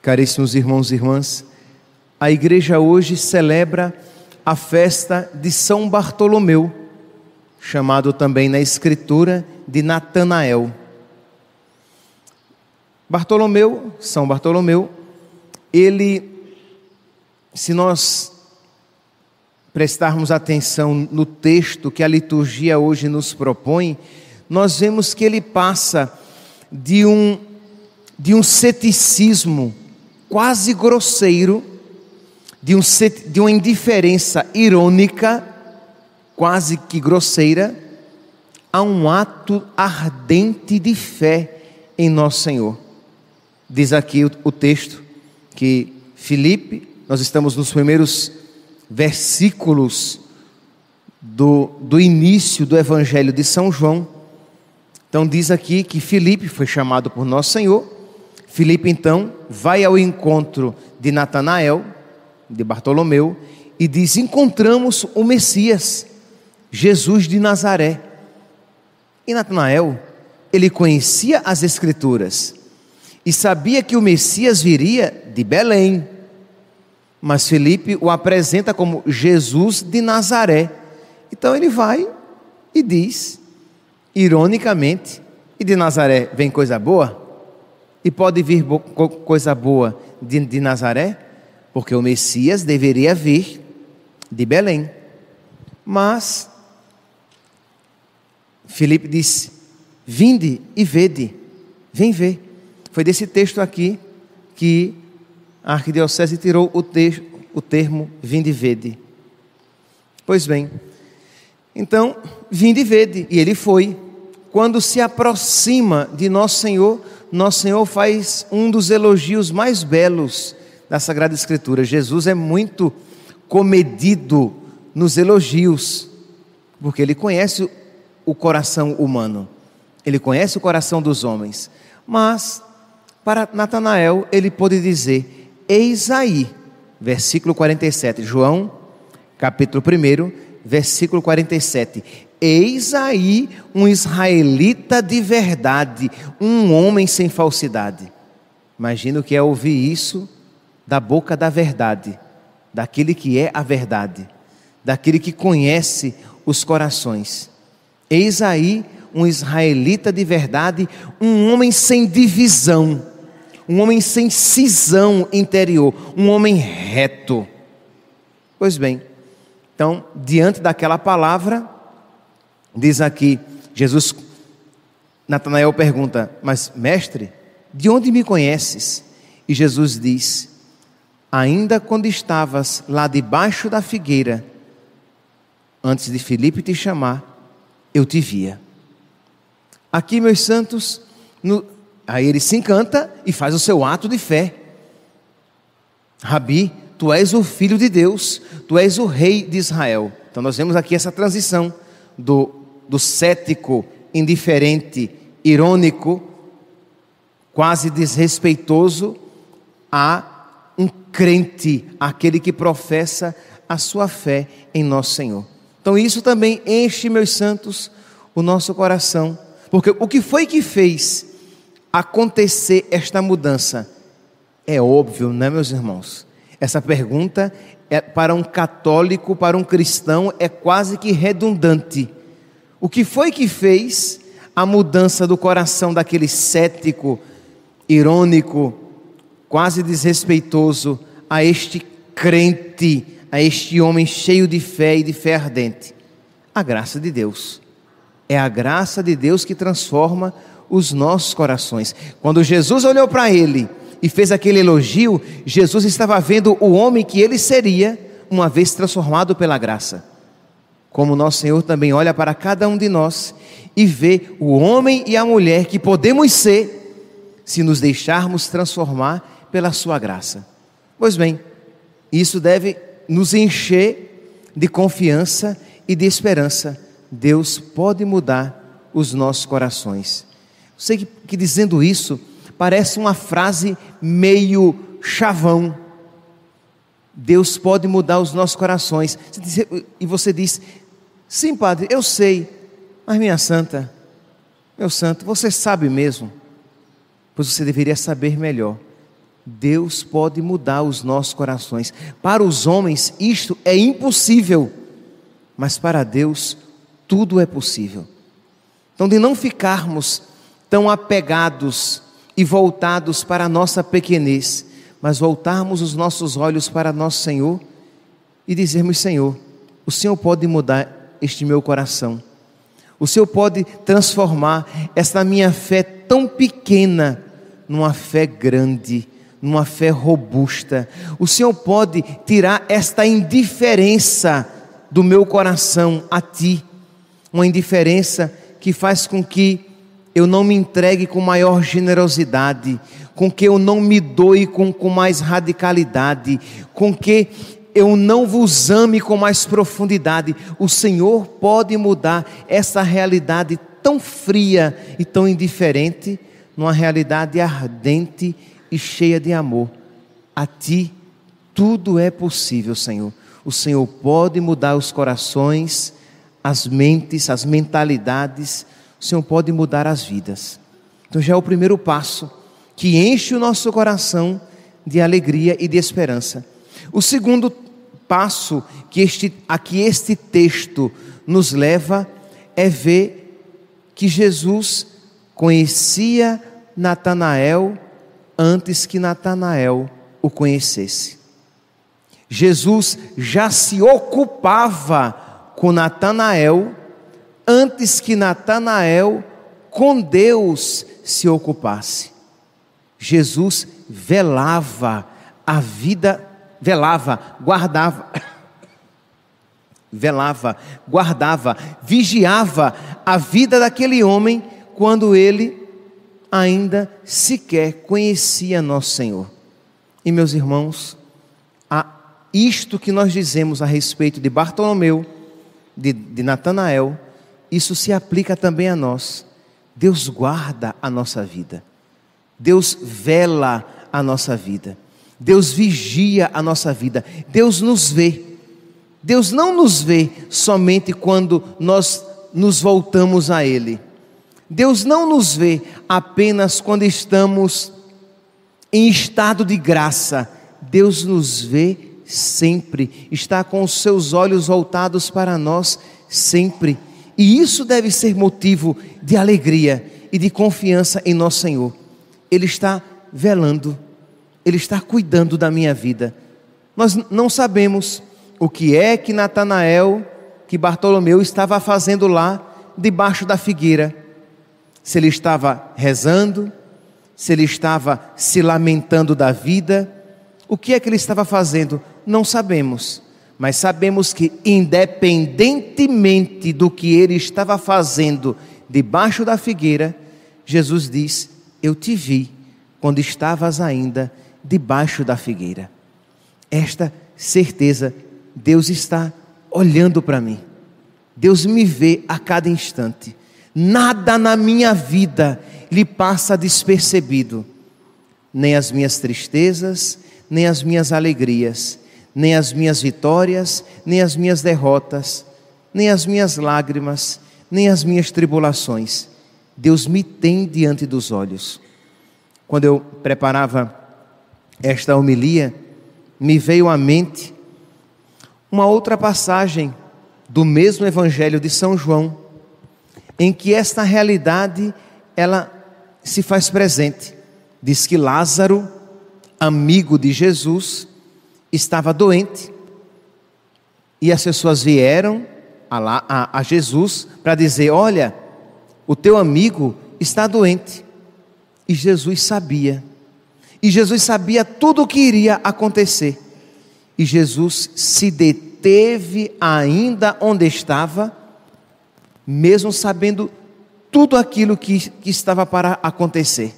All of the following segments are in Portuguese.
Caríssimos irmãos e irmãs, a igreja hoje celebra a festa de São Bartolomeu, chamado também na Escritura de Natanael. São Bartolomeu, ele, se nós prestarmos atenção no texto que a liturgia hoje nos propõe, nós vemos que ele passa de um ceticismo quase grosseiro, de uma indiferença irônica, quase que grosseira, a um ato ardente de fé em Nosso Senhor. Diz aqui o texto que Filipe, nós estamos nos primeiros versículos do início do Evangelho de São João. Então diz aqui que Filipe foi chamado por Nosso Senhor. Filipe então vai ao encontro de Natanael, de Bartolomeu, e diz: encontramos o Messias, Jesus de Nazaré. E Natanael, ele conhecia as Escrituras e sabia que o Messias viria de Belém, mas Filipe o apresenta como Jesus de Nazaré. Então ele vai e diz, ironicamente: e de Nazaré vem coisa boa? E pode vir coisa boa de Nazaré? Porque o Messias deveria vir de Belém. Mas Filipe disse: vinde e vede, vem ver. Foi desse texto aqui que a arquidiocese tirou o termo vinde e vede. Pois bem, então, vinde e vede, e ele foi. Quando se aproxima de Nosso Senhor faz um dos elogios mais belos da Sagrada Escritura. Jesus é muito comedido nos elogios, porque ele conhece o coração humano, ele conhece o coração dos homens. Mas para Natanael ele pôde dizer: eis aí, versículo 47, João capítulo 1, versículo 47, eis aí um israelita de verdade, um homem sem falsidade. Imagina o que é ouvir isso da boca da verdade, daquele que é a verdade, daquele que conhece os corações. Eis aí um israelita de verdade, um homem sem divisão, um homem sem cisão interior, um homem reto. Pois bem, então, diante daquela palavra, diz aqui, Natanael pergunta: mas mestre, de onde me conheces? E Jesus diz: ainda quando estavas lá debaixo da figueira, antes de Filipe te chamar, eu te via. Aqui, meus santos, aí ele se encanta e faz o seu ato de fé. Rabi, tu és o Filho de Deus, tu és o Rei de Israel. Então nós vemos aqui essa transição do cético, indiferente, irônico, quase desrespeitoso, a um crente, aquele que professa a sua fé em Nosso Senhor. Então isso também enche, meus santos, o nosso coração, porque o que foi que fez acontecer esta mudança? É óbvio, não é, meus irmãos? Essa pergunta para um católico, para um cristão, é quase que redundante. O que foi que fez a mudança do coração daquele cético, irônico, quase desrespeitoso, a este crente, a este homem cheio de fé e de fé ardente? A graça de Deus. É a graça de Deus que transforma os nossos corações. Quando Jesus olhou para ele e fez aquele elogio, Jesus estava vendo o homem que ele seria, uma vez transformado pela graça. Como Nosso Senhor também olha para cada um de nós e vê o homem e a mulher que podemos ser, se nos deixarmos transformar pela sua graça. Pois bem, isso deve nos encher de confiança e de esperança. Deus pode mudar os nossos corações. Eu sei que dizendo isso parece uma frase meio chavão. Deus pode mudar os nossos corações. E você diz: sim, padre, eu sei, mas minha santa, meu santo, você sabe mesmo? Pois você deveria saber melhor. Deus pode mudar os nossos corações. Para os homens isto é impossível, mas para Deus tudo é possível. Então, de não ficarmos tão apegados e voltados para a nossa pequenez, mas voltarmos os nossos olhos para nosso Senhor e dizermos: Senhor, o Senhor pode mudar este meu coração. O Senhor pode transformar esta minha fé tão pequena numa fé grande, numa fé robusta. O Senhor pode tirar esta indiferença do meu coração a Ti, uma indiferença que faz com que eu não me entregue com maior generosidade, com que eu não me doe com mais radicalidade, com que eu não vos ame com mais profundidade. O Senhor pode mudar essa realidade tão fria e tão indiferente numa realidade ardente e cheia de amor. A Ti tudo é possível, Senhor. O Senhor pode mudar os corações, as mentes, as mentalidades. O Senhor pode mudar as vidas. Então já é o primeiro passo que enche o nosso coração de alegria e de esperança. O segundo passo que este texto nos leva é ver que Jesus conhecia Natanael antes que Natanael o conhecesse. Jesus já se ocupava com Natanael antes que Natanael com Deus se ocupasse. Jesus velava a vida, guardava, vigiava a vida daquele homem quando ele ainda sequer conhecia nosso Senhor. E meus irmãos, isto que nós dizemos a respeito de Bartolomeu, de Natanael, isso se aplica também a nós. Deus guarda a nossa vida. Deus vela a nossa vida. Deus vigia a nossa vida. Deus nos vê. Deus não nos vê somente quando nós nos voltamos a Ele. Deus não nos vê apenas quando estamos em estado de graça. Deus nos vê sempre. Está com os seus olhos voltados para nós sempre. E isso deve ser motivo de alegria e de confiança em nosso Senhor. Ele está velando, Ele está cuidando da minha vida. Nós não sabemos o que é que Natanael, que Bartolomeu estava fazendo lá debaixo da figueira. Se ele estava rezando, se ele estava se lamentando da vida, o que é que ele estava fazendo? Não sabemos. Mas sabemos que independentemente do que ele estava fazendo debaixo da figueira, Jesus diz: eu te vi quando estavas ainda debaixo da figueira. Esta certeza, Deus está olhando para mim. Deus me vê a cada instante. Nada na minha vida lhe passa despercebido. Nem as minhas tristezas, nem as minhas alegrias, nem as minhas vitórias, nem as minhas derrotas, nem as minhas lágrimas, nem as minhas tribulações. Deus me tem diante dos olhos. Quando eu preparava esta homilia, me veio à mente uma outra passagem do mesmo Evangelho de São João, em que esta realidade, ela se faz presente. Diz que Lázaro, amigo de Jesus, estava doente, e as pessoas vieram a Jesus para dizer: olha, o teu amigo está doente. E Jesus sabia tudo o que iria acontecer, e Jesus se deteve ainda onde estava, mesmo sabendo tudo aquilo que estava para acontecer.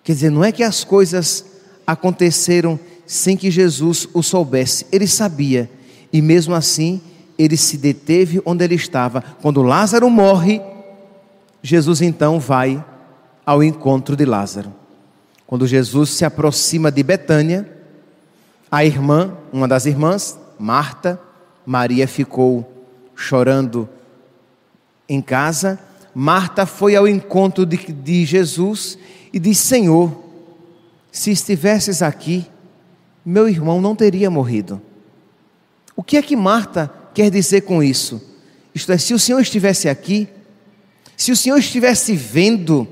Quer dizer, não é que as coisas aconteceram sem que Jesus o soubesse. Ele sabia, e mesmo assim ele se deteve onde ele estava. Quando Lázaro morre, Jesus então vai ao encontro de Lázaro. Quando Jesus se aproxima de Betânia, a irmã, uma das irmãs, Marta, Maria ficou chorando em casa. Marta foi ao encontro de Jesus e disse: Senhor, se estivesses aqui, meu irmão não teria morrido. O que é que Marta quer dizer com isso? Isto é, se o Senhor estivesse aqui, se o Senhor estivesse vendo,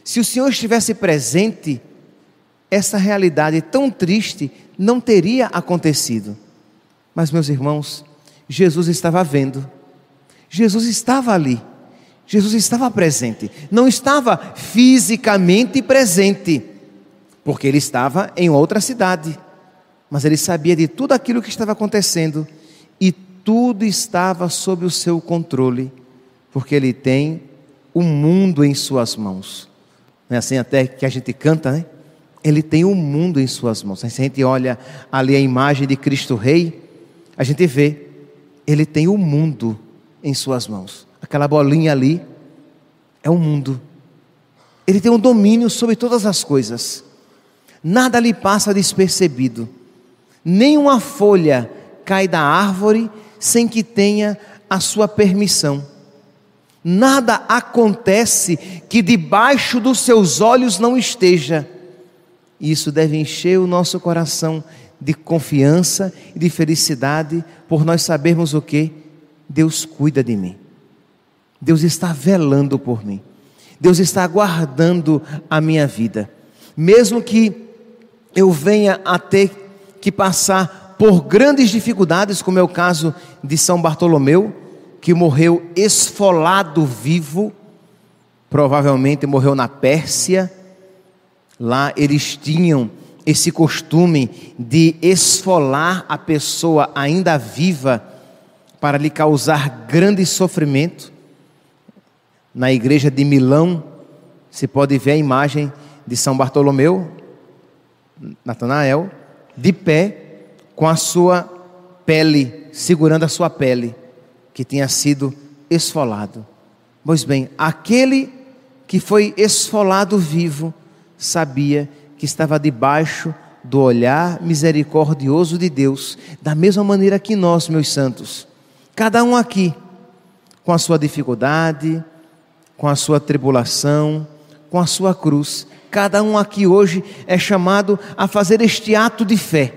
se o Senhor estivesse presente, essa realidade tão triste não teria acontecido. Mas, meus irmãos, Jesus estava vendo, Jesus estava ali, Jesus estava presente, não estava fisicamente presente, porque ele estava em outra cidade, mas ele sabia de tudo aquilo que estava acontecendo, e tudo estava sob o seu controle, porque ele tem o mundo em suas mãos. Não é assim até que a gente canta, né? Ele tem o mundo em suas mãos. Se a gente olha ali a imagem de Cristo Rei, a gente vê, ele tem o mundo em suas mãos. Aquela bolinha ali é o mundo. Ele tem um domínio sobre todas as coisas. Nada lhe passa despercebido. Nenhuma folha cai da árvore sem que tenha a sua permissão. Nada acontece que debaixo dos seus olhos não esteja. Isso deve encher o nosso coração de confiança e de felicidade, por nós sabermos o que? Deus cuida de mim. Deus está velando por mim. Deus está guardando a minha vida. Mesmo que eu venha a ter que passar por grandes dificuldades, como é o caso de São Bartolomeu, que morreu esfolado vivo, provavelmente morreu na Pérsia. Lá eles tinham esse costume de esfolar a pessoa ainda viva para lhe causar grande sofrimento. Na igreja de Milão, se pode ver a imagem de São Bartolomeu, Natanael, de pé, com a sua pele, segurando a sua pele, que tinha sido esfolado. Pois bem, aquele que foi esfolado vivo, sabia que estava debaixo do olhar misericordioso de Deus, da mesma maneira que nós, meus santos, cada um aqui, com a sua dificuldade, com a sua tribulação, com a sua cruz, cada um aqui hoje é chamado a fazer este ato de fé.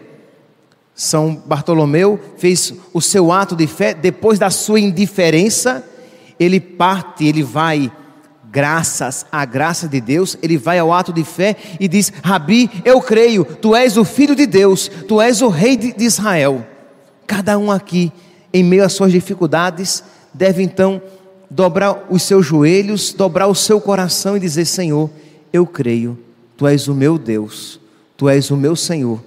São Bartolomeu fez o seu ato de fé, depois da sua indiferença, ele parte, ele vai, graças à graça de Deus, ele vai ao ato de fé e diz: Rabi, eu creio, tu és o Filho de Deus, tu és o Rei de Israel. Cada um aqui, em meio às suas dificuldades, deve então dobrar os seus joelhos, dobrar o seu coração e dizer: Senhor, eu creio, tu és o meu Deus, tu és o meu Senhor,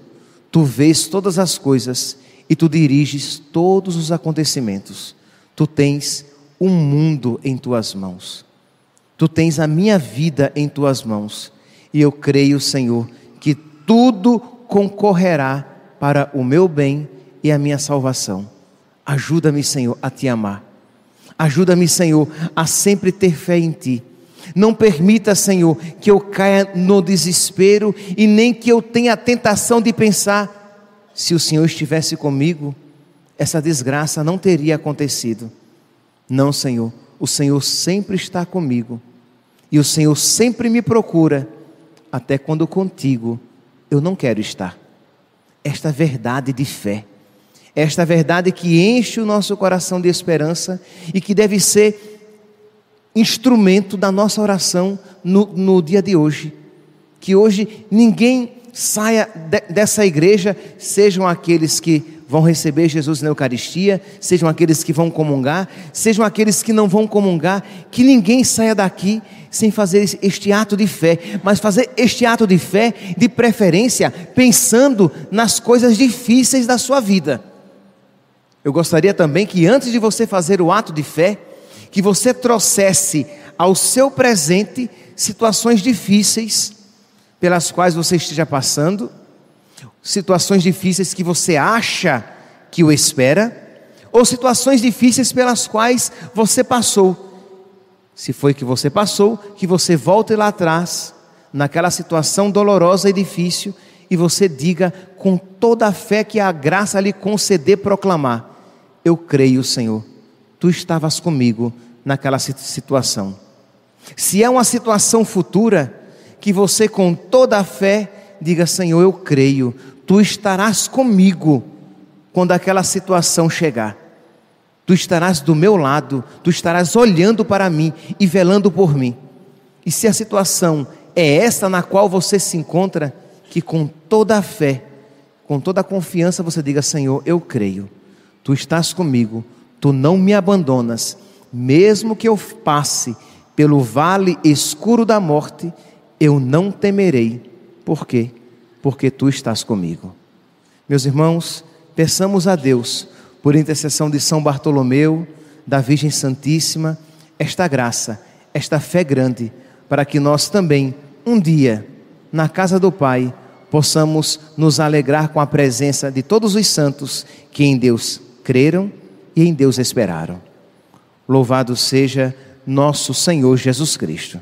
tu vês todas as coisas e tu diriges todos os acontecimentos. Tu tens o mundo em tuas mãos. Tu tens a minha vida em tuas mãos. E eu creio, Senhor, que tudo concorrerá para o meu bem e a minha salvação. Ajuda-me, Senhor, a te amar. Ajuda-me, Senhor, a sempre ter fé em ti. Não permita, Senhor, que eu caia no desespero e nem que eu tenha a tentação de pensar: se o Senhor estivesse comigo, essa desgraça não teria acontecido. Não, Senhor, o Senhor sempre está comigo e o Senhor sempre me procura, até quando contigo eu não quero estar. Esta verdade de fé, esta verdade que enche o nosso coração de esperança e que deve ser instrumento da nossa oração no dia de hoje. Que hoje ninguém saia dessa igreja, sejam aqueles que vão receber Jesus na Eucaristia, sejam aqueles que vão comungar, sejam aqueles que não vão comungar, que ninguém saia daqui sem fazer este ato de fé, mas fazer este ato de fé, de preferência, pensando nas coisas difíceis da sua vida. Eu gostaria também que antes de você fazer o ato de fé, que você trouxesse ao seu presente situações difíceis pelas quais você esteja passando, situações difíceis que você acha que o espera, ou situações difíceis pelas quais você passou. Se foi que você passou, que você volte lá atrás, naquela situação dolorosa e difícil, e você diga com toda a fé que a graça lhe conceder proclamar: eu creio, Senhor, tu estavas comigo naquela situação. Se é uma situação futura, que você com toda a fé diga: Senhor, eu creio, Tu estarás comigo quando aquela situação chegar. Tu estarás do meu lado, Tu estarás olhando para mim e velando por mim. E se a situação é essa na qual você se encontra, que com toda a fé, com toda a confiança você diga: Senhor, eu creio, Tu estás comigo, Tu não me abandonas, mesmo que eu passe pelo vale escuro da morte, eu não temerei. Por quê? Porque Tu estás comigo. Meus irmãos, peçamos a Deus, por intercessão de São Bartolomeu, da Virgem Santíssima, esta graça, esta fé grande, para que nós também, um dia, na casa do Pai, possamos nos alegrar com a presença de todos os santos que em Deus creram e em Deus esperaram. Louvado seja nosso Senhor Jesus Cristo.